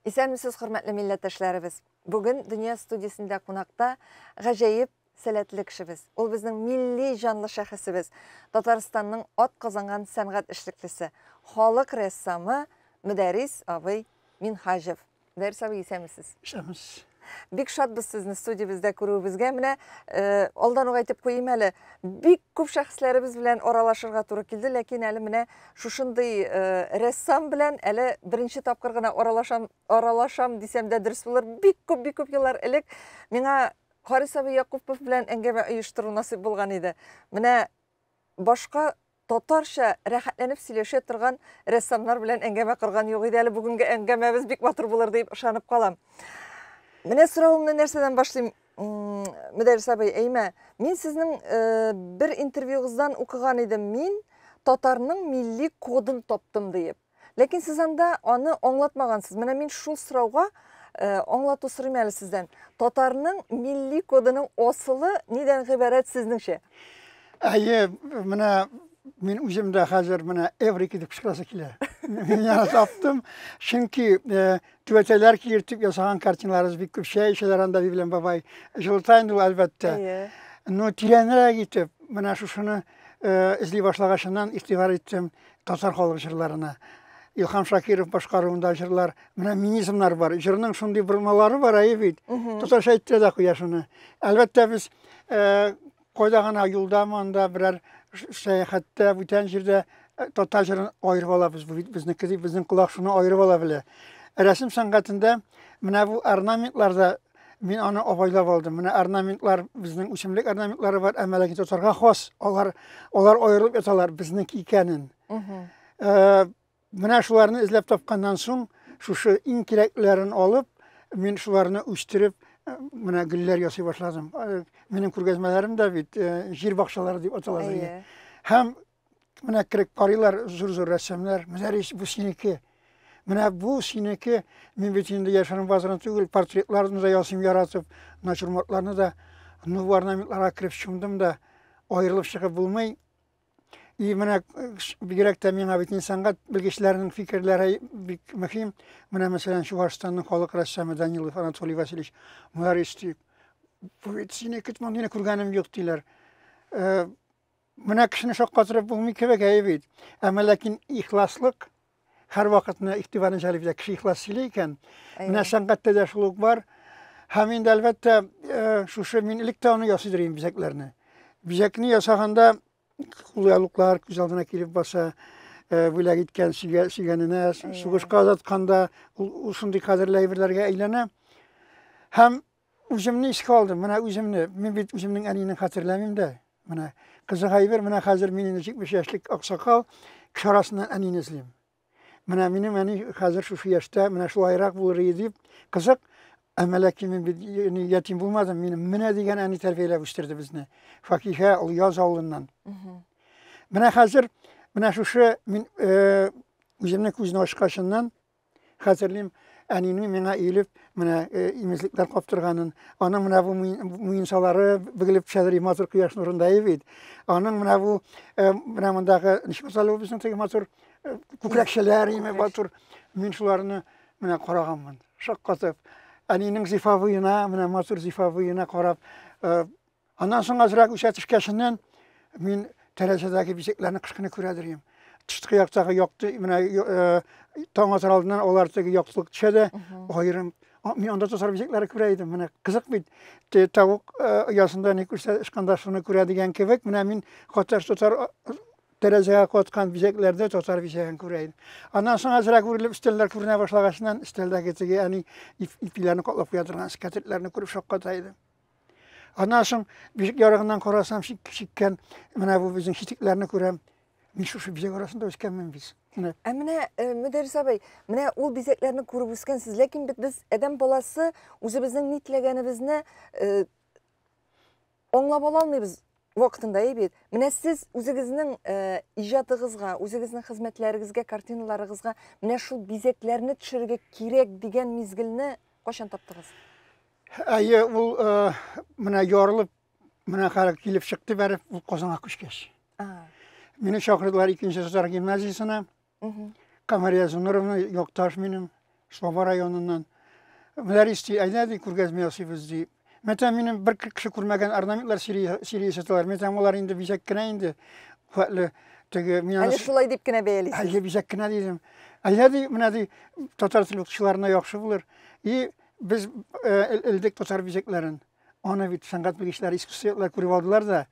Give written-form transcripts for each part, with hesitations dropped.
Исәнмесез, хөрмәтле милләттәшләребез. Бүген Дөнья студиясендә кунакта гаҗәеп сәләтле кешебез. Ул безнең милли җанлы шәхесебез. Татарстанның ат казанган сәнгать эшлеклесе, халык рәссамы Мөдәррис абый Минхаҗев. Мөдәррис абый, исәнмесез? Исәнмез. Бик шатбыз сезне студиябездә күрүебезгә. Менә алдан ук әйтеп куйым әле, бик күп шәхесләребез белән аралашырга туры килде, ләкин әле менә шушындый рәссам белән әле беренче тапкыр гына аралашам дисәм дә дөрес булыр. Бик күп еллар элек миңа Харис абый Якупов белән әңгәмә оештыру насыйп булган иде. Менә башка татарча рәхәтләнеп сөйләшә торган рәссамнар белән әңгәмә кырган юк иде. Әле бүгенге әңгәмәбез бик матур булыр дип ышанып калам. Менә соравымны нәрсәдән башлыйм, Мөдәррис абый, әймә, мин сезнең бер интервьюгыздан укыган идем, мин татарның милли кодын таптым диеп. Ләкин сез анда аны аңлатмагансыз. Менә мин шул сорауга аңлату сорыйм әле сездән. Татарның милли кодының асылы нидән гыйбарәт сезнеңчә? Әйе, менә мин үзем дә хәзер менә Эврика дип кычкырасы килә. Мин яңа таптым. Чөнки түбәтәләр киртеп ясаган картиналарыбыз бик күп шәйләр анда белән бабай. Җылтайны ул әлбәттә. Но тирәнрәк итеп, менә шушыны эзли башлагачыннан игътибар иттем татар халык җырларына. Илһам Шакиров башкаруында җырлар, менә минизмнар бар. Җырның шундый бормалары бар, бит. Татарча әйтә дә куя шуны. Әлбәттә без кайда гына юлдамы анда берәр сәяхәттә бүтән җирдә татар җырын аерып алабыз. Безнеке дип безнең колак шуны аерып ала белә. Рәсем сәнгатендә менә бу орнаментларда мин аны абайлап алдым. Менә орнаментлар безнең үсемлек орнаментлары бар, әмәләки татарга хас. Алар аерылып яталар безнеке икәнен. Менә шуларны эзләп тапканнан соң, шушы иң кирәкләрен алып, мин шуларны үстереп, менә гөлләр ясый башладым. Минем күргәзмәләрем дә бит җир бакчалары дип аталар. Һәм менә кереп карыйлар зур-зур рәссамнар, Мөдәррис, бу синеке. Менә бу синеке, мин бит инде яшәрен базарында түгел, портретларны да ясыйм яратып, натюрмортларны да, ну орнаментларга кереп чумдым да, аерылып чыгып булмый. И менә бигрәк тә миңа бит сәнгать белгечләренең фикерләре бик мөһим. Менә мәсәлән Чуашстанның халык рәссамы Данилов Анатолий Васильевич Мөдәррис, бу бит синеке, моны күргәнем юк диләр. Менә кешене шаккатырып булмый кебек бит. Әмма ләкин ихласлык һәр вакытны игътибарын җәлеп итә. Кеше ихлас сөйли икән. Менә сәнгатьтә дә шул ук бар. Һәм инде әлбәттә шушы мин элек тә аны ясый дирим бизәкләрне. Бизәкне ясаганда кулъялыклар күз алдына килеп баса, бүләк иткән сөйгәненә, сугышка озатканда ул шундый кадерле әйберләргә әйләнә. Һәм үземне искә алдым. Менә үземне, мин бит үземнең әнине хәтерләмим дә. Менә кызык әйбер, менә хәзер мин 25 яшьлек аксакал кеше арасыннан әнине эзлим. Менә минем әни хәзер шушы яшьтә, менә шулайрак булыр иде дип, кызык. Әмма ләкин мин бит ятим булмадым. Минем менә дигән әни тәрбияләп үстерде безне. Факиһә ул яз авылыннан. Менә хәзер, менә шушы мин үземне күзне ачкачыннан хәтерлим, әнине миңа иелеп, менә имезлекләр каптырганын, аның менә бу муенсалары бөгелеп шәдри матур кояш нурында бит. Аның менә бу менә мондагы нишмасалы безнең теге матур күкрәкчәләр име матур. Мин шуларны менә караганмын. Шаккатып, әнинең зифавыена, менә матур зифавыена карап, аннан соң азрак үсә төшкәченнән мин тәрәзәдәге бизекләрне кышкыны күрәдерим. Тышкы яктагы якты, менә таң атар алдыннан алар теге яктылык төшәдә, аерым. Мин анда татар бизекләре күрә идем. Менә кызык бит. Тавык оясында ни күрсә ышканда шуны күрә дигән кебек, менә мин татар тәрәзәгә каткан бизекләрдә татар бизеген күрә идем. Аннан соң азрак үрелеп өстәлләр күренә башлагачыннан, өстәлдәге теге әни ипиләрне катлап куя торган скатертьләрне күреп шакката идем. Аннан соң бизек ярыгыннан карасам, шиккән, менә бу безнең хитикләрне күрәм. Мин шушы бизек арасында үскәнмен бит. Менә Мөдәррис абый, менә ул бизекләрне күреп үскәнсез, ләкин бит без адәм баласы үзебезнең ни теләгәнебезне аңлап ала алмыйбыз вакытында бит. Менә сез үзегезнең иҗатыгызга, үзегезнең хезмәтләрегезгә, картиналарыгызга менә шул бизекләрне төшерергә кирәк дигән мизгелне кайчан таптыгыз? Әйе, ул менә ярылып, менә хәлак килеп чыкты бәреп, ул Казанга күчкәч. Мине чакырдылар 2-нче татар гимназиясенә. Камария Зунуровна, якташ минем, Soba rayonundan. Müderristi aynadı kurgazma yapıyoruz diye. Mesela benim bir kişi kurmagan arnamitlar Siriye satılar. Mesela onlar indi bizekkine indi. Farklı. Hani şulay deyip gene beyelisiz. Ayı bizekkine dedim. Aynadı mınadi total tilukçularına yakşı bulur. İyi biz eldik total bizeklerin. Ona bir sanat bilgiçler iskusiyatlar kurup aldılar da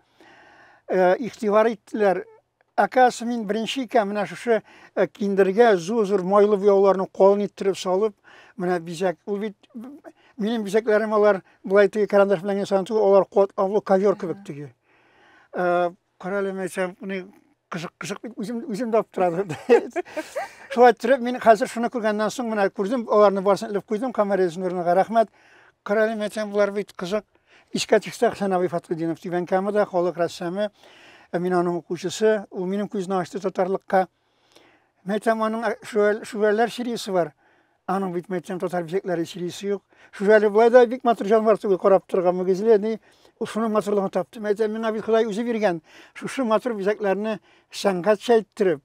ihtivar ettiler. Akasımın birinci kamına şu kinderge zuzur moylu viyolarını kolunu ittirip salıp mana bizek benim bizeklerim olar bulay tüy karandaş bilen insan tüy olar kot avlu kavyor kıvık tüy. Karalım etsem bunu kısık üzüm de yaptırdı. Şu ettirip men hazır şunu kurgandan soň mana kurdum olarını barsın ilip koydum kamerasının önüne rahmat. Karalım etsem bular bit kızık işe çıksak Sanavi Fathuddinov Tiven kamada holık ressamı Minanın okuyucusu, o benim kuzunu açtı Tatarlıkka. Metem onun şuverler serisi var. Anın bitmetem Tatar bizekleri serisi yok. Şuverli bulay da bir materyal var tabi korap durgan magazine. Şunun materyalını taptı. Metem mina bir Xuday özü vergen. Şu materyal bizeklerini sangat ettirip,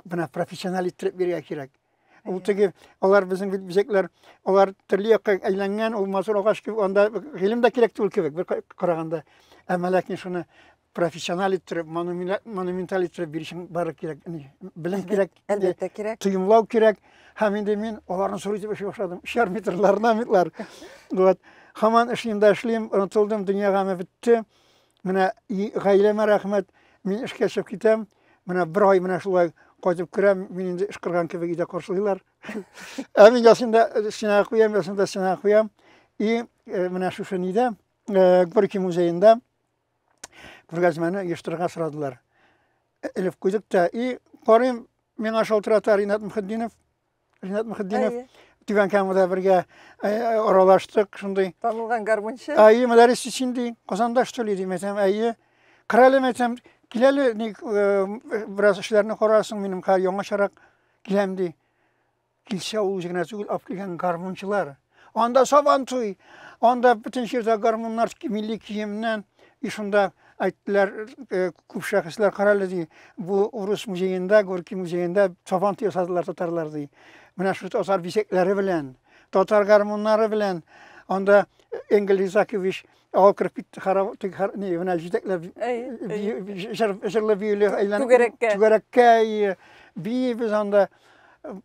buna profesyonel ettirip bir yakirek. O tegi onlar bizim bizekler, onlar türlü eğlengen olmazsa o kaç gibi onda ilimde kirek değil kibek bir karaganda. Ama lakin şunu profesyonel ettirip, monumental ettirip bir işin barı kirek, bilim kirek, elbette kirek. Tuyumlav kirek. Hemen demin onların soruyu bir şey başladım. Şer metrlarına mitler. Evet. Hemen işimde işleyeyim, unutuldum, dünya gami bitti. Mine gaileme rahmet, min iş keşif kitem. Mine bir ay mine şulay koyup kirem, minin de iş kırgan gibi gide karşılıyorlar. Emin yaşında sina koyam, yaşında sina koyam. Mine şu şenide, Gorki Müzeyinde, Kurgazmanı yıştırığa sıradılar. Elif koyduk da, koruyum, men aşağı oturatı Rinat Muhaddinov, Tüven kamada birge oralaştık, şunday. Tanılgan garmonçu. Ayı müderris içindi, kazandaş söyledi metem ayı. Kralı metem, kileli biraz işlerini korarsın benim kar yoğaşarak kilemdi. Kilse uğuzuna zul afkiligen garmonçular. Onda savantuy, onda bütün şirde garmonlar milli kiyimden, işunda ayttılar, kupşakıslar kararladı. Bu Urus Müzeyinde, Gorki Müzeyinde savantı yasadılar Tatarlardı. Mına şu Tatar bisekleri bilen, Tatar garmonları bilen, onda İngiliz Akiviş, al kırpit ne buna jitekler, şerle biyeli, tügerekke, biz onda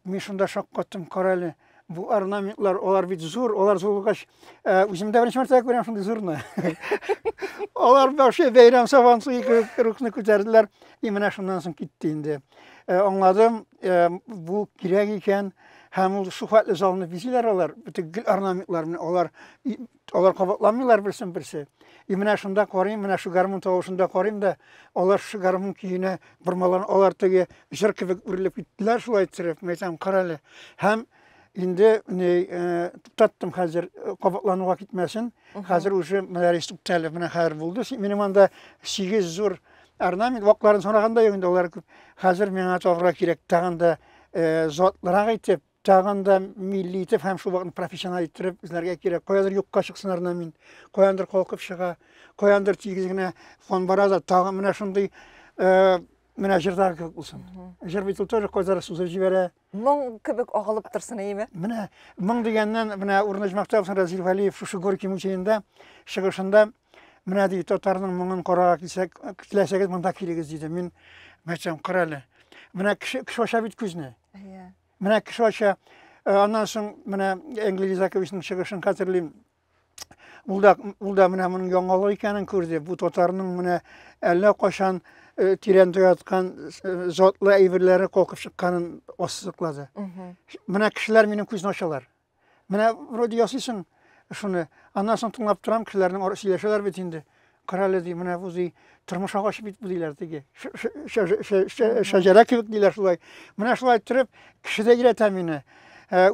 mişunda şakkatım karalı. Bu arnamitlar, olar bir zur, olar zulgaş. Üzümde birinci mertebe görüyorum şimdi zurna. Olar bir şey beyram savansı ruhunu küterdiler. İmine şundan sonra gittiğinde. Anladım, bu girek iken hem sufatlı zalını biziler olar. Bütün gül arnamitlar, olar kavatlanmıyorlar birisi. İmine şunda koruyayım, imine şu garmun tavuşunda koruyayım da, olar şu garmun kiyine burmalan, olar tege jırkıvık urilip gittiler şulay ettirip, meysem karalı. Hem indi tutattım hazır kavatlanığa gitmesin. Hazır uşu müderris talebine hayır buldu. Benim anda 8 zur arnamit vakların sonrağında yönde olar hazır mena toğra kirek tağında zotlara gitip tağında milli itip hem şu vakın profesyonel ettirip bizlerge kirek koyandır yok kaşıksın arnamin koyandır kolkıp şığa koyandır tigizine fon baraza tağın mena şunday mena jirdağı kıvık bulsun. Jir bitil toğra koyzara suzur jibere. Mon kıbık oğılıp tırsın iyi mi? Mena mon degenden mena urnajmakta olsun Razil Valiyev şu Gorki Müzeyinde çıkışında mena di Tatarның monun korağa kileseket mında kiligiz dedi. Min meçem kralı. Mena kişi hoşa bit küzne. Mena kişi hoşa ondan soň mena İngiliz Akıviş'in çıkışını hatırlayayım. Bulda mena bunun yoğalı ikanin kürdü. Bu Tatarның mena elle koşan tren toyatkan zotlu evirleri kokıp çıkkanın osuzlukladı. Mena kişiler benim küzne hoşalar. Mena rodi yasısın şunu. Ondan soň tınlap turam kişilerinin orası yaşalar bitindi. Kralı di mena buzi turmuş ağaç bit budiler tege. Şajara kibik diler şulay. Mena şulay ettirip kişi de gire temine.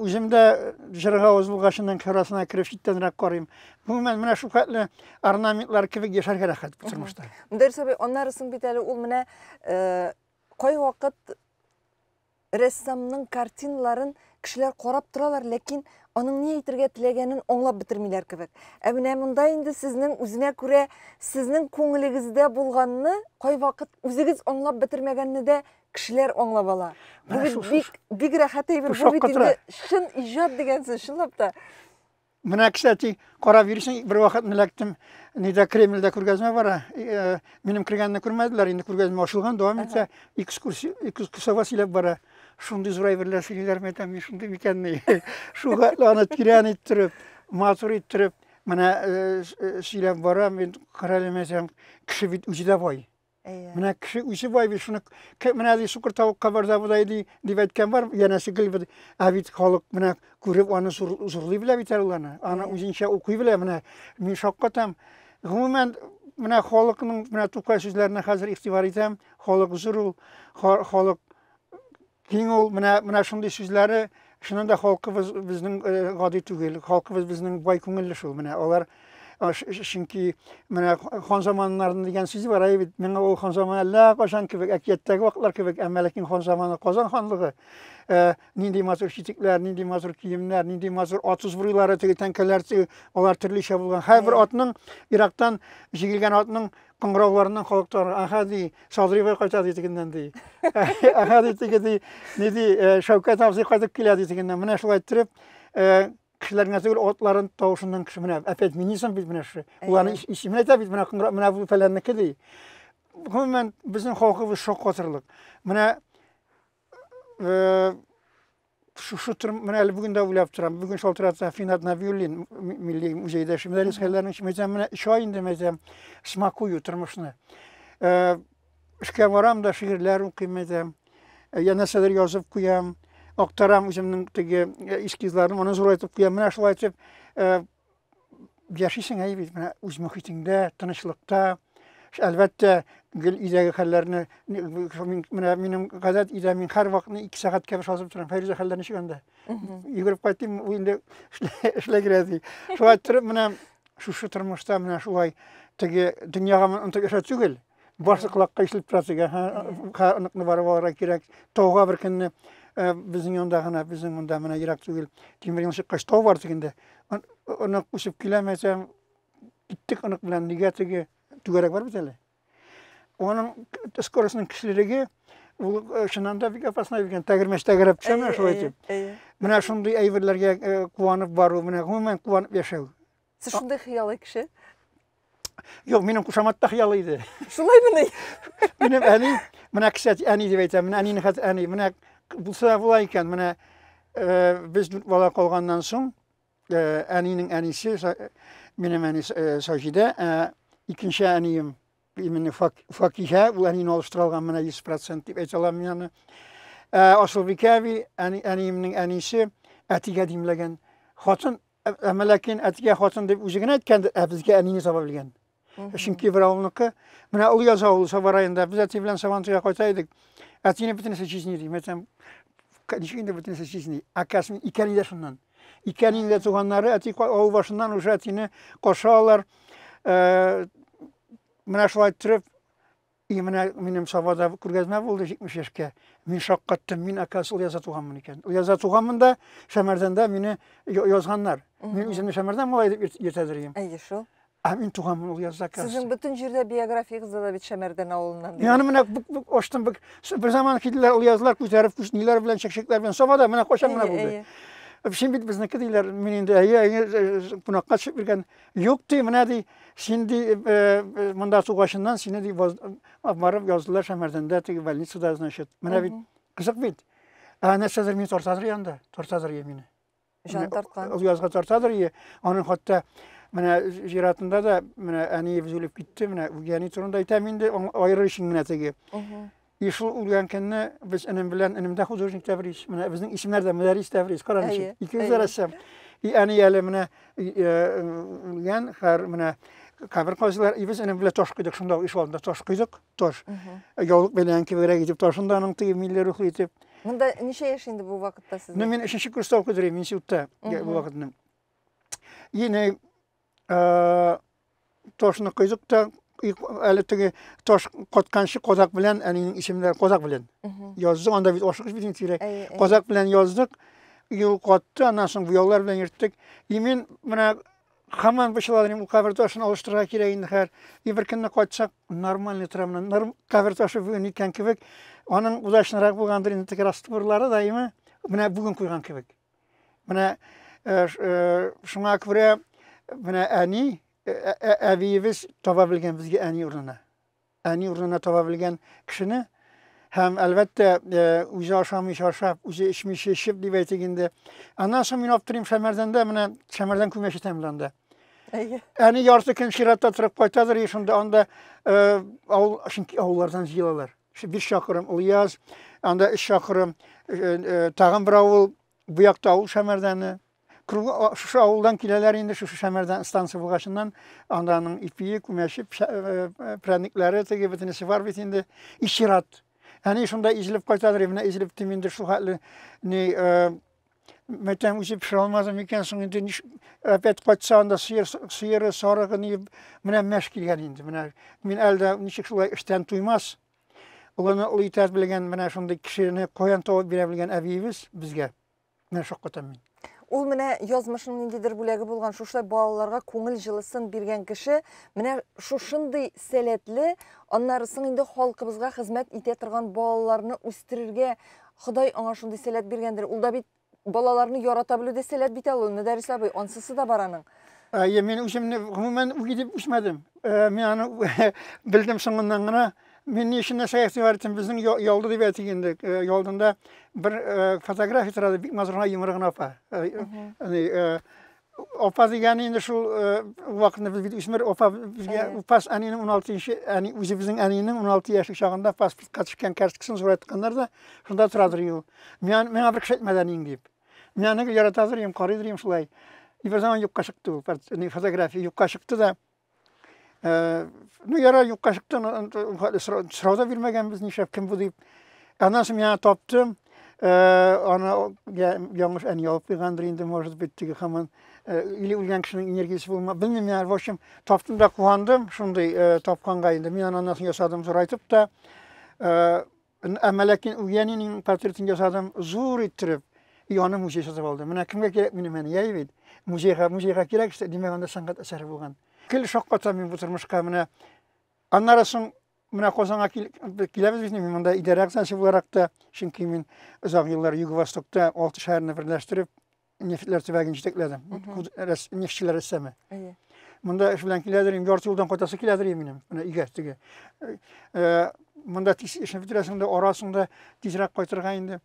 Üzümde jırga ozulgaşından körasına kirip şittenrak koruyum. Bu mena şu katlı arnamitlar kibik yaşar gerekat bitirmişler. Müderris abi onlarısın biteli ol mena koy vakit ressamның kartinlaарын kişiler korap duralar, lekin onun niye yitirge tilegenin onlap bitirmiler kibek. Emine munda indi sizning üzüne göre sizning ko'ngligizde bulganını koy vakit üzügiz onlap bitirmegenini de kişiler oңlап ала. Bu Mana bik rahat bir bu şokka bit tura. indi şın ijod degensiz şunlap da. Mana kısati koronavirusni bir vaqt nilaktim. Nida Kremlda ko'rgazma bor. Menim kirganini ko'rmadilar, endi ko'rgazma ochilgan, davom etsa ekskursiya vasilab bor. Shunday zo'rayverlar sizlar metam, men shunday ekanni. Shuga lanat kiran ettirib, matur ettirib, mana silab boram, men qaralamsam kishi bit ujida boy. Mana kishi uji boy bir shuni mana di sukur tavuk qabarda budaydi deb aytgan bor. Yana sigil bir avit xalq mana ko'rib onu zo'rlay bilar bitarlarni. Ana o'zincha o'qiy bilar mana. Men shoqqatam. Umuman mana xalqning mana tuqay so'zlarini hozir ig'tibor etam. Xalq zo'rul, xalq kengol mana shunday so'zlari shuningda xalqimiz bizning g'odiy tugil, xalqimiz bizning boy ko'ngilli shu mana ular chunki mana xon zamonlaridan degan so'z bor. Menga o xon zamonlar qachon kibek akiyatdagi vaqtlar kibek amalakin xon zamoni Qozon xonligi nindi mazur shitiklar, nindi mazur kiyimlar, nindi mazur otuz burilari tegi tankalar ular turlicha bo'lgan. Har bir otning Iroqdan jigilgan otning qo'ng'iroqlaridan xalqlar ahadi Sodriyev qaytadi degandan dey. Ahadi degidi nidi Shavkat Avziy qaytib keladi degandan mana shu ayttirib kishilarga tugul otlarin tovushundan kishi mana feminizm bit mana shu. Ularning ismini aytib mana bu falaniki dey. Umuman bizning xalqimiz shoq qotirlik. Mana şu mana bugun da o'ylab turaman. Bugun Sholtiratda Finat Nabiyullin Milliy muzeyda shu xaylarning shimajam mana shoyin demajam smakuyu turmushni. Ishga boramda she'rlar o'qiyman. Yana narsalar yozib qo'yam. Oqtaram o'zimning tegi eskizlarimni ona zo'r aytib qo'yam. Mana shu aytib yashaysan aybi mana o'z muhitingda, tinchlikda. Albatta gül idagi xallarni mana mening g'azat ida men har vaqtni 2 soatga yozib turaman. Fayruza xallarni shiganda. Yugurib qaytdim, u endi ishlagaradi. Shu aytib mana shu turmushda mana shulay tegi dunyoga men unta yashab tugil. Boshqa quloqqa ishilib turasiga, ha aniqni var kerak. Tog'a bir kunni bizning yondagina bizning bunda mana yiroq tugil. Temiryo'l chiqqach tog' bor deganda. Uni qo'shib kelmasam gittik aniq bilan negatigi tugarak var biteli. Onun skorasının kişilerigi şunanda bir kafasına bir tagirmeşte garip çamur şu aytib. Mana şunday ayverlerge kuvanıp baru, mana umuman kuvanıp yaşaw. Siz şunday hiyali kişi? Yok, mening kuşamatda hiyalıydı. Şulay mı? Benim ani, mana kişi ani deb aytam, mana anini xat ani, mana bulsa bulayken, mana biz bala qolgandan so'ng aninin anisi, menim ani Sajida, ikinci aniyim. Benim fakihe, bu anini oluşturulgan mana 100% deb aytalam yani. Asıl bikavi animning anisi atiga dimlagan. Xotin amalakin atiga xotin deb o'zigina aytganda bizga anini sababilgan. Chunki birovniki mana u yozovli savarayında biz ati bilan Savantoga qaytaydik. Atini bitini sechizni metam kadishinde bitini sechizni. Akasini ikanida shundan. Ikanida tug'anlari ati ol boshundan o'sha atini qo'sholar mana shu ayttirib menim savada ko'rgazma bo'ldi 70 yoshga. Men shoqqatdim, men akasi u yoza tug'anman ekan. U yoza tug'anmanda Shamardanda meni yozganlar. Men o'zimni Shamardan bo'lay deb yetadiriyim. Ayy shu. Men tug'anman u yoza akasi. Sizin bütün jirde biyografiyanızda da bir Şemerden oğlundan. Yani mana ochdim bir zaman keldilar u yozlar ko'tarib kuchnilar bilan cheksheklar bilan savada mana qo'shan mana bo'ldi. Şimdi bizniki deylar, men endi bunaqa chiqib yurgan yo'qdi, mana dey, şimdi munda suğaşından seni dey borib yozdilar Shamardanda tegi больницада, значит. Mana bit qiziq bit. Narsalar meni tortadir yanda, tortadir meni. Jan tortgan. U yozga tortadir. Onun hatta mana jiratında da mana ani üzülüp gitti, mana yani turunda aytam endi ayrılışın mana tegi. Yeşil ulgankenni biz enim bilan enimda huzurchilik tabriz. Mana bizning ismlarda mudarris tabriz qaranchi. 200 ressam. Yani yali mana ulgan har mana qabr qo'zilar biz enim bilan tosh quydik, shunday ish oldi, tosh quydik, tosh. Yo'liq bilan kibera gidib toshundan tegi millar uxlaytib. Bunda necha yosh endi bu vaqtda siz? Men 3-chi kursda o'qidim institutda bu vaqtda. Yine toshni quydik da әлеttеге tosh qotqanchi qozoq bilan aning ismlar qozoq bilan yozdik. Onda biz oshqish bizim kerak. Qozoq bilan yozdik. Yo'l qotdi, ondan so'ng bu yo'llar bilan yurtdik. Men mana hamma bir şeylerin bu qabr toshini olishtirga kerak endi har. Bir kunni qochsak normalniy turamman. Qabr toshi bu ekan kibek Onun uzaşnarak bulgandır indi tekrarastı burları daima mene bugün koygan kebek. Mene şuna göre mene ani evimiz tava bilgen bizge ani uruna. Ani uruna tava bilgen kişini hem elbette uzi aşağı uzi işmiş şişip dibetiginde. Ondan sonra min optrim şemerden de mene şemerden kumeşi temlende. Yani yartıken şiratta tırıp koytadır yaşında onda çünkü avullardan ziyalar. İşte bir şakırım Ilyas, onda iş şakırım tağın bir avul bu yakta avul şemerden. Şu avuldan kileler indi şu şemerden istansı bulgaşından ondanın ipiyi kumeşip pranikleri tegebetinesi var bitinde işirat. Yani şunda izlip koytadır evine izlip timindir şu halde ni metem uzi pişirolmaz mıken sonunda repet koçsanda sıyırı sarıgını mene meşgil gelindi. Min elde nişik şulay işten tuymaz. Ulanı uluyitat bilgen mene şunda kişini koyan tavuk bilebilgen evimiz bizge. Mene şok kotamin. Ул менә язмышның ниндидер бүләге булган шушлай балаларга күңел җылысын биргән кеше менә шушындый сәләтле, аннарысын инде халкыбызга хезмәт итә торган балаларны үстерергә Ходай аңа шундый сәләт биргәндер. Ул да бит балаларны ярата белүдә сәләт бит ул. Мөдәррис абый, ансысы да бар аның. Men uşumni umumen gidip uçmadım. Men bildim sonundan gına. Men işinde sayısı var için bizim yolda da betiginde. Yoldunda bir fotoğraf itiradi bir mazruna yumruğuna apa. Opa degani indi şu vaktinde biz ismer opa pas aninin 16 yaşı ani bizim aninin 16 yaşı çağında pas kaçırken karşısın suratkanlar da şunda turadırıyor. Men bir şey etmeden indip. Men ne yaratadırım, qarıdırım şulay. Bir zaman yukka çıktı, fotoğrafı yukka çıktı da yara yukka çıktı, sırada bilmegen biz nişef kim bu deyip. Ondan sonra yani toptum, ona yanlış en yapıp bir gandır indim, orada bitti ki hemen ili uygan kişinin enerjisi bulma. Bilmiyorum yani, boşum toptum da kuhandım, şimdi topkan gayindim. Yani ondan sonra yasadım zoraytıp da emelekin uyganinin portretini yasadım zor ettirip, yanı müziği satıp aldım. Bana kimge gerek benim yayıvıydı. Müziğe gerek işte demek onda sanat eseri bulgan. Kil şok katamın bu tırmışka mına. Anlarasın mına kozana kilemiz bizim onda idare aksansı olarak da çünkü min uzak yıllar Yugoslav'da 6 şehrini birleştirip neftler tüvegin jitekledim. Neftçiler ressemi. Bunda şu bilen kilederim 4 yıldan kotası kilederim benim. Buna igertigi. Bunda işin bitirasında orasında tizrak koyturgan indi.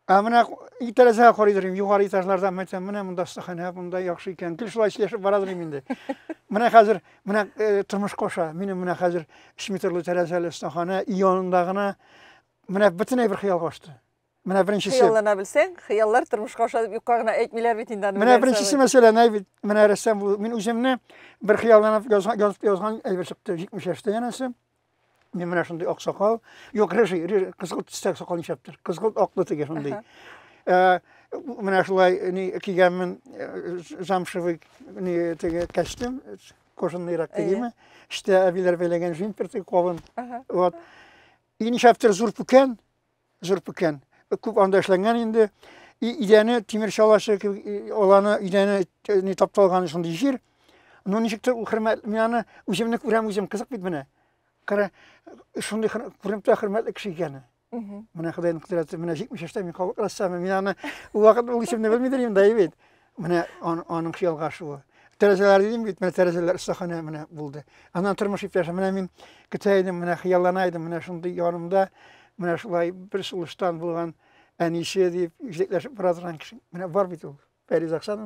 Amına İtalya koridorum yukarı etajlardan mesela bunda istihane bunda yaxşı iken tilşulay işleşip baradım indi. Buna hazır buna turmuş koşa benim buna hazır İsmitorlu terazeli istihane iyonundağına buna bütün bir xiyal koştu. Buna birincisi Xiyallanabilsen, xiyallar turmuş koşa deb yukarına ekmiler bitinden. Buna birincisi mesela ne buna ressam bu men özümne bir xiyallanıp yazgan elbir çıktı 70 yaşta yanası. Men mana shunday oq soqol, yo'q reji, qizg'ilt tistak soqolni yaptır. Qizg'ilt oqlitiga shunday. Mana shulay kiyganman zamshevik tege kostyum, qo'shinliroq tegimi. İşte abilar belagan jimperti qovun. Вот. İni yaptır zurpuken. Ko'p onda ishlangan endi. İdeni timir shalashi olanı ideni toptalgan shunday yer. Uni nechikdir hurmat, meni o'zimni ko'ram o'zim qiziq bitmana. Kara şunday hurmatli kishi ekan. Mana Xudoning qudrati, mana 70 yoshda men qo'l rassamim. Men u vaqt u ishimni bilmaydirim David. Mana onun xiyol qarshi. Terazalar dedim bit, mana terazalar istixona mana bo'ldi. Anan turmush iptash mana men ketaydim, mana xiyollanaydim, mana shunday yonimda mana shulay bir sulishdan bo'lgan anisi deb izlaklashib boradigan kishi. Mana bor bit u. Fariz Aqsan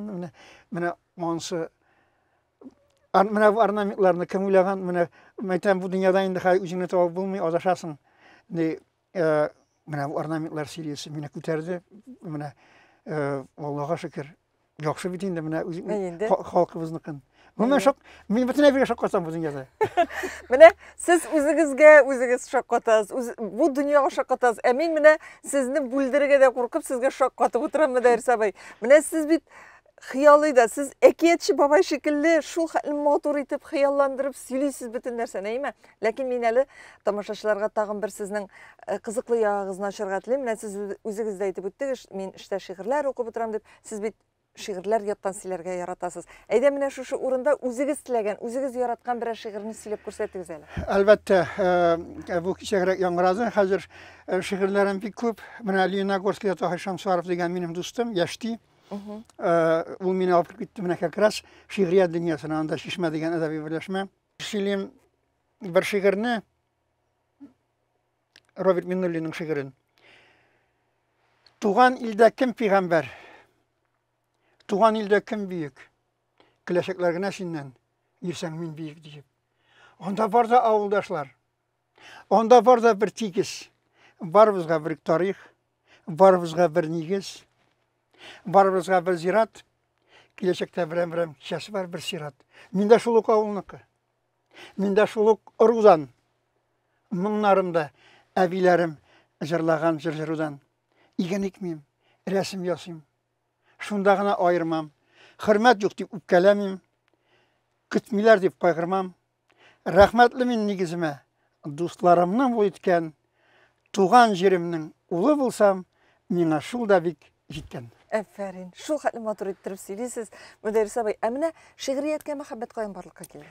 mana monsi Mana bu ornamentlarni kim o'ylagan, mana aytam bu dunyoda endi hay o'zingni topib bo'lmay adashasың. Mana bu ornamentlar seriyasi meni ko'tardi. Mana Allohga shukr. Yaxshi bit endi mana xalqimizniki. Men shok, men butun bir shok qolsam bu dunyoda. Mana siz o'zingiz shok qotasiz. Bu dunyoga shok qotasiz. Men mana sizni buldirgada qo'rqib sizga shok qotib o'tiraman dersabay. Mana siz bit xiyolida siz ekiyetçi babay şekilli şu motor itip xiyollandırıp söyleysiz bütün narsa neyme? Lakin men hali tamaşaçılarga tagın bir sizning qiziqli yağızını açırga tileyim. Siz o'zingizda aytib o'tdingiz, men ishda she'rlar o'qib o'tiraman deb. Siz bit şiirler яттан сөйләргә яратасыз. Әйдә менә шушы урында үзегез теләгән, үзегез яраткан берәр шигырьне сөйләп күрсәтегез әле. Әлбәттә, бу кичәгәрәк яңгырады. Хәзер шигырьләрем бик күп. Менә Лениногорскида Таһир Шамсуаров дигән минем дустым, яшьти. Ул мине алып китте менә якраз шигърият дөньясына, анда Шишмә дигән әдәби берләшмә. Сөйлим бер шигырьне, Роберт Миннуллинның шигырен. Туган илдә кем пигамбәр? Туган илдә кем бүйек? Киләчәкләр генә синнән, йөрсәң мин бүйек диеп. Анда бар да авылдашлар. Анда бар да бер тигез. Барыбызга бер тарих, барыбызга бер нигез, барыбызга бер зират. Киләчәктә берәм-берәм кичәсе бар бер сират. Миндә шул ук авылныкы. Миндә шул ук ырузан. Моңнарымда әбиләрем җырлаган җыр-җырудан. Igen ikmiyim, resim yasayım. Şunda gına ayırmam. Hürmet yok deyip üpkelemiyim. Kütmiler deyip kaygırmam. Rahmetli min nigizime, dostlarımdan bu itken, tuğan jerimnin ulu bulsam, mina şul da bik jitken. Aferin. Şul xatlı matur ettirip söyleysiz. Müderris abay, әміне şiiriyetke muhabbet koyun barlıkka keldi.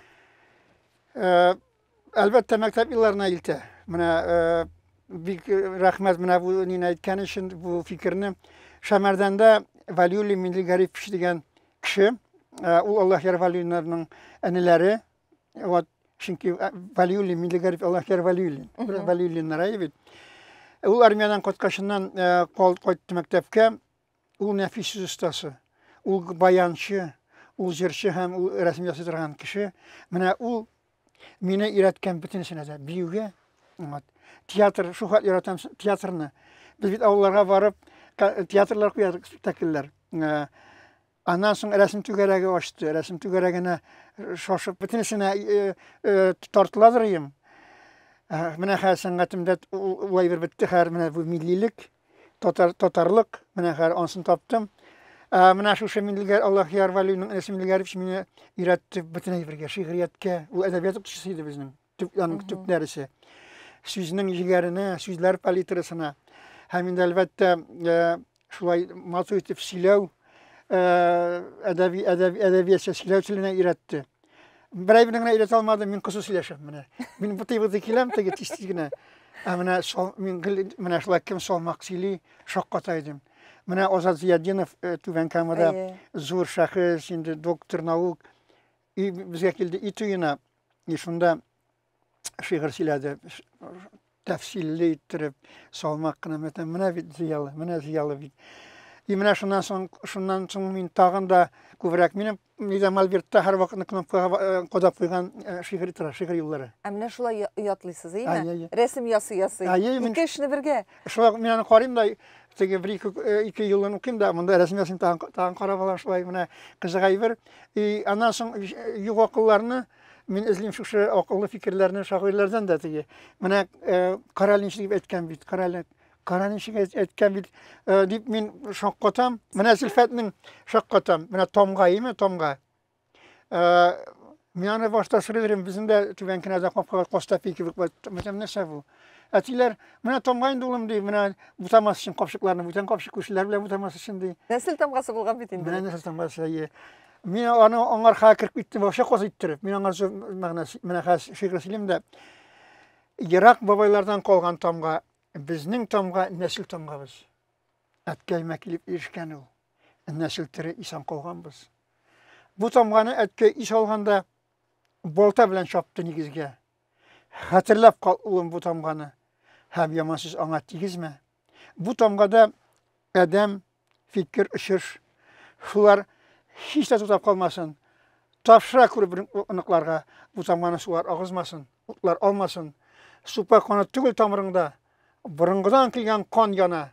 Elbette mektep yıllarına ilti. Mina bik rahmet mina bu nina etken için bu fikrini Şemerden'de Valiulli Milli Garip diyen kişi, Allah yer Valiulli'nin enileri, çünkü Valiulli Milli Garip Allah yer Valiulli. Valiulli'nin evet. Ul armiyadan kotkaşından kol koydu mektepke, ul nefis ustası, ul bayançı, ul jırçı hem ul resim yasıdırgan kişi. Mina ul mine iretken bütünsüne de büyüge, tiyatr, şu hal yaratan tiyatrını. Biz bir avlulara varıp tiyatrlar koyardık, spektaküller. Ondan sonra resim tügeregi açtı. Resim tügeregine şaşıp bütünsüne tartıladırıyım. Mine her sanatımda olay bir bitti her mine bu millilik, totarlık mine her ansın taptım. Mine şu milliler Allah yar valinin resim milliler için mine irattı bütüne bir şiiriyetke. Bu edebiyat okçusuydu bizim. Tüp dersi. Sözünün jigerine, sözler palitrasına. Hemin de elbette şulay matu etip silav edebiyat silav tiline irattı. Biray birine irat almadı min khusus silaşım mine. Min bıtı kilam da gitiştigine. Mine mine şulay kim solmak sili şokkataydım. Mine Ozat Ziyadinov tüven kamada zor şahı şimdi doktor nauk bizge keldi ituyuna şunda şiir siladı tefsilli ittirip salmak kıymetine mine ziyalı bir. Yine şundan sonra min tağında kuvrak minin nizamal bir her vakit kodap koygan şiir yılları. Emine şula yatlısınız iyi mi? Resim yası. İki işini birge. Şula minen qarayım da tege bir iki yılını okuyayım da bunda resim yasını tağın qarabalar şulay mine kızıgay bir. Ondan sonra yuq okullarını min izleyim şu akıllı fikirlerini şairlerden de tege. Mine karalinçlik etken bit. Karalinçlik etken bit. Deyip min şakkatam. Mine zilfetnin şakkatam. Mine tomgayı mı tomga. Mine başta sürülerim. Bizim de tüvenkine de kosta fikir. Mesela neyse bu. Atiler, mine tomgayın dolum deyip. Mine butaması için kapşıklarını. Butan kapşık kuşlar bile butaması için deyip. Nesil tomgası bulgan bitin? Mine nesil tomgası. Mine onlar hakir bitti. Başa kozu ittirip. Mine onlar mine şiir silim de. Irak babaylardan kolgan tomga. Bizning tomga nesil tomgabız. Etkey mekilip irişken o. Nesil tiri isan kolganbız. Bu tomgani etkey iş olganda bolta bilen şaptı nigizge. Hatırlap kal ulum bu tomgani. Hem yamansız anat digizme. Bu tomgada edem, fikir, ışır. Şular hiç de tutap kalmasın. Tafşıra kurup ınıklarga bu tomgani sular ağızmasın. Utlar olmasın. Supa konu tügül tamırında. Burungudan kilgen kon yana.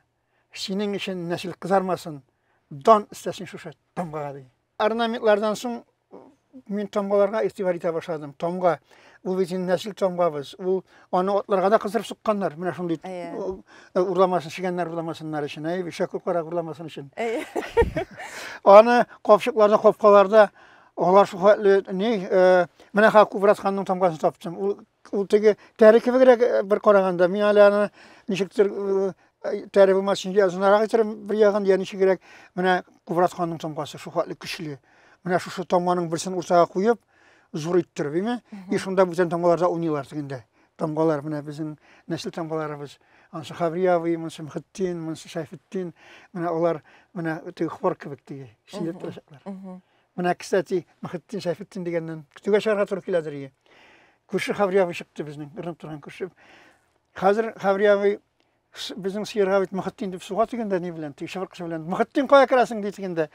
Senin için nesil kızarmasın. Don istesin şu şey tomgaga deyim. Arnamitlardan son min tomgalarga ihtibar ite başladım. Tomga, bu bizim nesil tomgabız. Onu otlarga da kızdırıp sıkkanlar. Mine şunu urlamasın, şigenler urlamasınlar için. Şakır korak urlamasın için. Onu kopşuklarda, kopkalarda olar şu mine ha Kubratxan'ın tomgasını taptım. O tege tarihi bir koraganda. Min alana nişiktir tarihi olmasın yazınarak itirim bir yağın diye nişik gerek. Mine Kuvratxanның тамгасы şu хәтле көчле. Менә шушы тамганың берсен уртага куеп, зур иттер, биме? И шунда бүтән тамгаларда уйныйлар тигәндә. Тамгалар менә безнең нәсел тамгаларыбыз. Ансы Хавриявый, монсы Мөхиттин, монсы Шайфетдин, менә алар менә теге хор кебек теге сөйләп торачаклар. Менә кстати, Мөхиттин, Шайфетдин дигәннән көтүгә чыгарга туры киләдер. Күрше Хавриявый чыкты безнең, ирнеп торган күрше. Хәзер Хавриявый bizning siyirga bit Muhittin deb suga tuganda ne bilan, teşvir qilish bilan Muhittin qo'ya kirasing deydiganda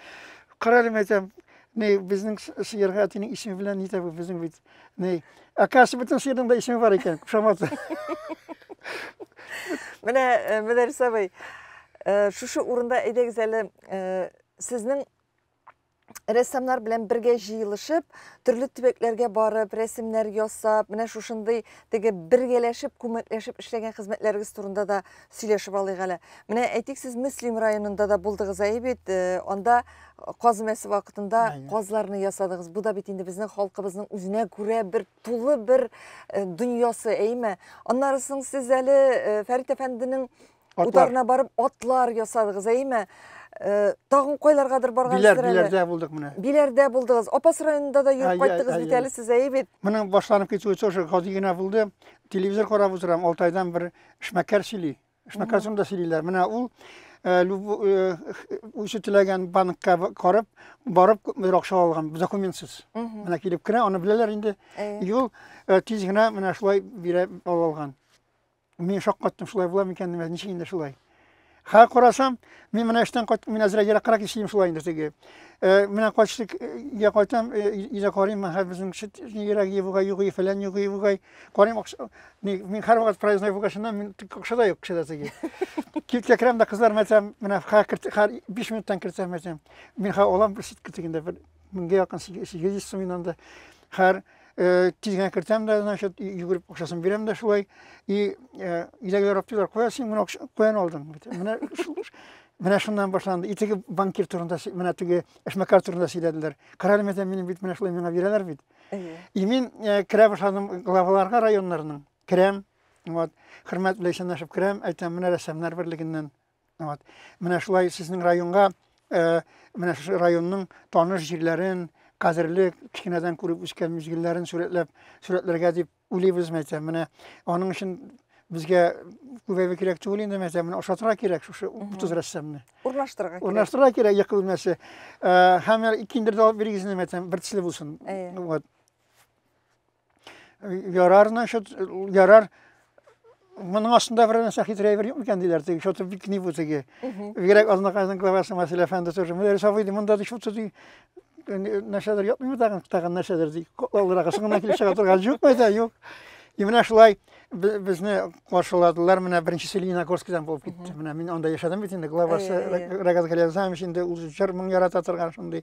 qaralım aytam, ne bizning siyirga atining ismi bilan ne deb bizning bit ne akasi bütün siyirning da ismi var ekan, xushamat. Mana Müderris abay, şu o'rinda aytsangiz hali sizning ressamlar bilan birga jiyilishib, turli tubaklarga borib, rasmlar yozsab, mana shunday birgalashib, ko'maklashib ishlagan xizmatlaringiz turida da сөйләшеп алыйк әле. Менә әйтик, сез Мислим районында да булдыгыз бит, анда казмасы вакытында казларны ясадыгыз. Бу да бит инде безнең халкыбызның үзенә күрә бер тулы бер дөньясы, әйме. Аннарысын сез әле Фәрит әфәнденең ударына барып атлар ясадыгыз, әйме. Тагын кайларгадыр баргансызdır әле. Биләрдә булдык менә. Биләрдә булдыгыз. Апас районында да йөреп кайттыгыз бит әле сез, бит. Менә башланып китүе тоже гадигенә булды. Телевизор карап утырам, 6 айдан бер эшмәкәр сөйли. Эшмәкәрсен дә сөйлиләр. Менә ул үзе теләгән банкка карап, барып бер акча алган, документсыз. Менә килеп керә, аны беләләр инде. Юл тиз генә менә шулай бирә алган. Мин шаккаттым, шулай була микән, ничә инде шулай. Ha qarasam, men mana ishdan qaytib, men Azraga qarab kishim shulay endi. Mena qochdik, ya qaytam, iza qorim, men bizning yuragi yo'g'i falan yo'g'i. Qorim, men har vaqt proyezdnoy bo'lganimdan men qishda yo'q, qishda tegi. Kelib kiramda qizlar mesela, mena har 5 minutdan kirsam mesela, men ha olam bir sit kirtiganda bir menga yaqin 800 so'mdan har tizgən kirtem de naşat yugurib oxşasın birəm də şulay iləglər yaptılar qoyasın bunu qoyan oldum. Mənə şundan başlandı. İtigi bankir turunda mənə tigi eşməkar turunda söylədilər. Qararım etəm benim bit mənə şulay mənə verələr bit. Min kirə başladım qlavalarga rayonlarının. Kirəm, hürmet bilə işənləşib kirəm, aytəm mənə rəssamlar birligindən. Mənə şulay sizin rayonga mənə rayonun tanış yerlərin Qazirlik, kiçkinədən qurub üskən müzgillərin surətlərə deyib ulayız məsələn. Mənə onun üçün bizə qüvvəvi kirək çoğul indi məsələn. Mənə oşatıra kirək şu 30 rəssamını. Urnaştıra kirək yaqı bilməsi. Həm ikindir də alıb verigizini məsələn bir tisli bulsun. Yararına yarar bunun aslında bir nəsə xitrəyə verib mikən deyilər. Şotu bir kni bu tegi. Gerek azına qaydın qlavası məsələ fəndə sözü. Müdəris havaydı. Bunda da şotu Nəşədir yapmıyor da tağın nəşədir deyik. Olarak aslında kilit çıkartır yok mu da yok. Yine şulay bizni karşıladılar. Mene birinci Selina Gorski'den bulup gitti. Mene ben onda yaşadım bitinde. Glavası Ragaz Galyazam şimdi uzun mun yaratatırgan şimdi.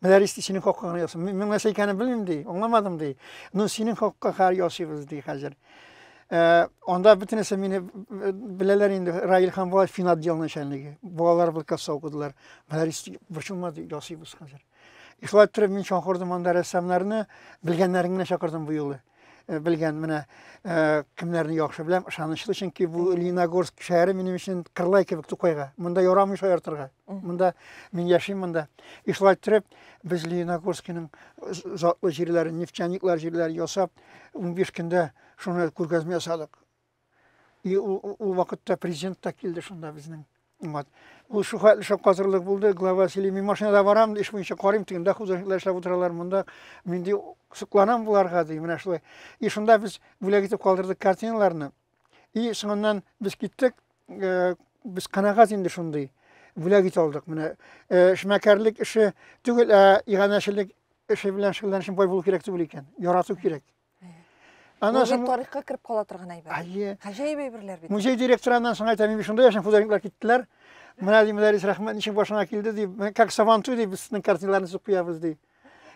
Müdəris senin hakkını yazsın. Men nasıl ikəni bilmem dey. Anlamadım dey. No senin hakkı har yazıyoruz dey hazır. Onda bütün esemini bileler indi. Rail Xan bu final diyanın şənligi. Boğalar bilkası soğudular. Müdəris başılmadı yazıyoruz hazır. İşler türü min çanxordum onda rəssamlarını bilgənlərindən şakırdım bu yolu. Bilgən mənə kimlərini yaxşı biləm. Şanışlı üçün ki bu Lenogorsk şəhəri mənim üçün Kırlay kebik Tuqayğa. Bunda yoramış ayartırğa. Bunda min yaşayım bunda. İşler türü biz Lenogorsk'ın zatlı yerləri, neftçaniklar yerləri yasab 15 gündə şunu kurgazma yasadık. O vakitte prezident da geldi şunda bizden. Bu şu hazırlık buldu. Glava Selimi maşinada varam, iş boyunca qarayım tügünde huzurlar işlep oturalar bunda. Mende sıklanam bularga deyim. Mana şulay. Şunda biz bular gitip kaldırdık kartinalarını. Sonundan biz gittik. Biz qanaqat indi şunday. Bular git aldık. Mana işmekarlik işi tügül iğanaşilik işi bilen şugullanışın boy bulu kerek tügül eken. Yaratı kerek. Anasın tarixqa kirib qala turgan ayba. G'ajoyib ayberlar bit. Muzey direktorandan so'ng aytaman, shunda yashan fotoğraflar ketdilar. Mana deyim, Müdəris rahmat işin başına keldi deyib, men как savantu deyib, sizning kartinalarni chizib qo'yamiz deyib.